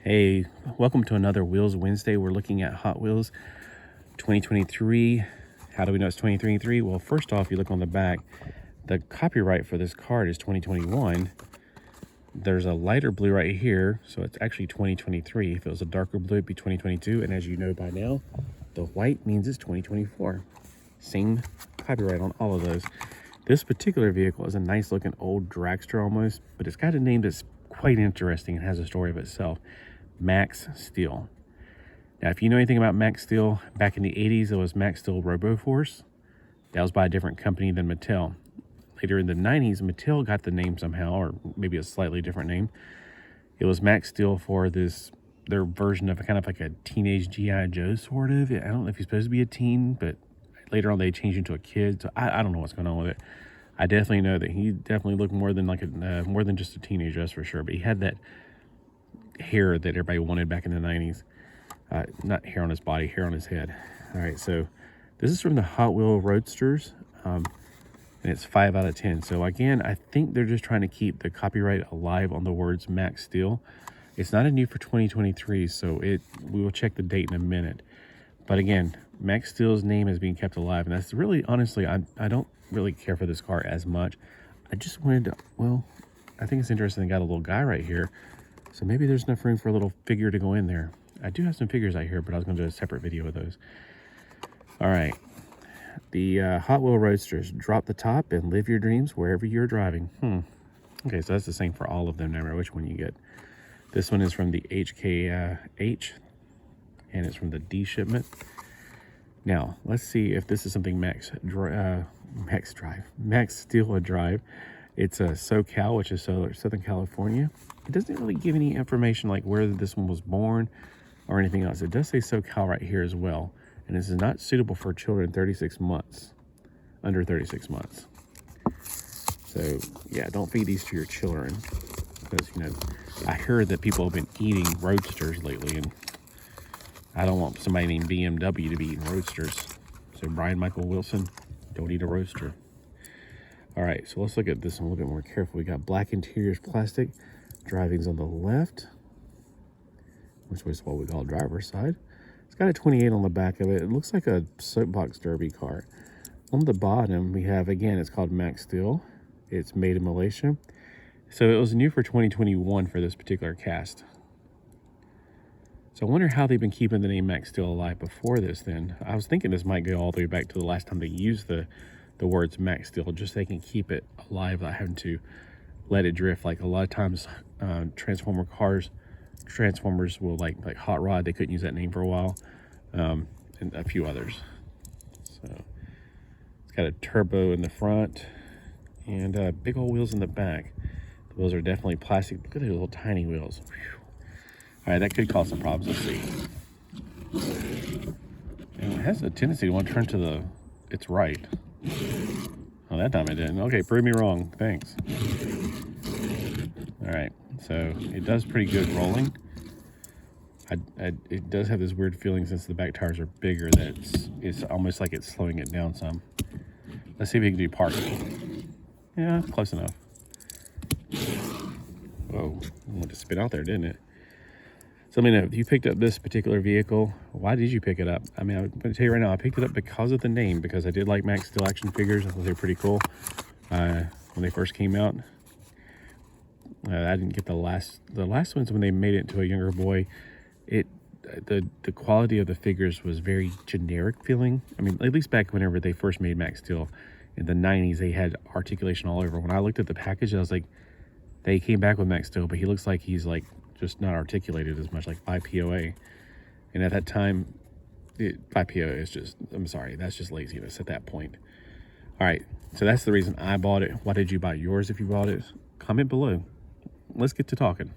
Hey, welcome to another Wheels Wednesday. We're looking at Hot Wheels 2023. How do we know it's 2023? Well, first off, you look on the back, the copyright for this card is 2021. There's a lighter blue right here, so it's actually 2023. If it was a darker blue, it'd be 2022. And as you know by now, the white means it's 2024. Same copyright on all of those. This particular vehicle is a nice looking old dragster almost, but it's got a name that's quite interesting and has a story of itself. Max Steel. Now, if you know anything about Max Steel, back in the 80s, it was Max Steel RoboForce. That was by a different company than Mattel. Later in the 90s, Mattel got the name somehow, or maybe a slightly different name. It was Max Steel for their version of kind of like a teenage G.I. Joe, sort of. I don't know if he's supposed to be a teen, but later on they changed into a kid. So I don't know what's going on with it. I definitely know that he definitely looked more than just a teenager, that's for sure. But he had that hair that everybody wanted back in the 90s. Not hair on his body, hair on his head. All right, so this is from the Hot Wheel Roadsters, and it's 5 out of 10. So again, I think they're just trying to keep the copyright alive on the words Max Steel. It's not a new for 2023, so we will check the date in a minute. But again, Max Steel's name is being kept alive, and that's really, honestly, I don't really care for this car as much. I just wanted to, well, I think it's interesting they got a little guy right here, so maybe there's enough room for a little figure to go in there. I do have some figures out here, but I was going to do a separate video of those. All right, the Hot Wheel Roadsters. Drop the top and live your dreams wherever you're driving. Okay, so that's the same for all of them, no matter which one you get. This one is from the HKH, and it's from the D shipment. Now, let's see if this is something Max Steel would drive. It's a SoCal, which is Southern California. It doesn't really give any information like where this one was born or anything else. It does say SoCal right here as well. And this is not suitable for children 36 months, under 36 months. So, yeah, don't feed these to your children. Because, you know, I heard that people have been eating Roadsters lately, and I don't want somebody named BMW to be eating Roadsters. So Brian Michael Wilson, don't eat a Roadster. All right, so let's look at this one a little bit more carefully. We got black interiors, plastic, driving's on the left, which was what we call driver's side. It's got a 28 on the back of it. It looks like a soapbox derby car. On the bottom, we have, again, it's called Max Steel. It's made in Malaysia. So it was new for 2021 for this particular cast. So I wonder how they've been keeping the name Max Steel alive before this then. I was thinking this might go all the way back to the last time they used the words Max Steel, just so they can keep it alive without having to let it drift. Like a lot of times Transformers will like Hot Rod, they couldn't use that name for a while, and a few others. So it's got a turbo in the front and big old wheels in the back. The wheels are definitely plastic. Look at those little tiny wheels. Whew. All right, that could cause some problems. Let's see. And it has a tendency to want to turn to its right. Oh, that time it didn't. Okay, prove me wrong. Thanks. All right, so it does pretty good rolling. It does have this weird feeling since the back tires are bigger that it's almost like it's slowing it down some. Let's see if we can do parking. Yeah, close enough. Whoa, it wanted to spit out there, didn't it? So let me know, if you picked up this particular vehicle, why did you pick it up? I mean, I'm going to tell you right now, I picked it up because of the name, because I did like Max Steel action figures. I thought they were pretty cool when they first came out. I didn't get the last ones when they made it to a younger boy. The quality of the figures was very generic feeling. I mean, at least back whenever they first made Max Steel in the 90s, they had articulation all over. When I looked at the package, I was like, they came back with Max Steel, but he looks like he's like just not articulated as much, like 5POA. And at that time, 5POA is just, I'm sorry, that's just laziness at that point. All right, so that's the reason I bought it. Why did you buy yours if you bought it? Comment below. Let's get to talking.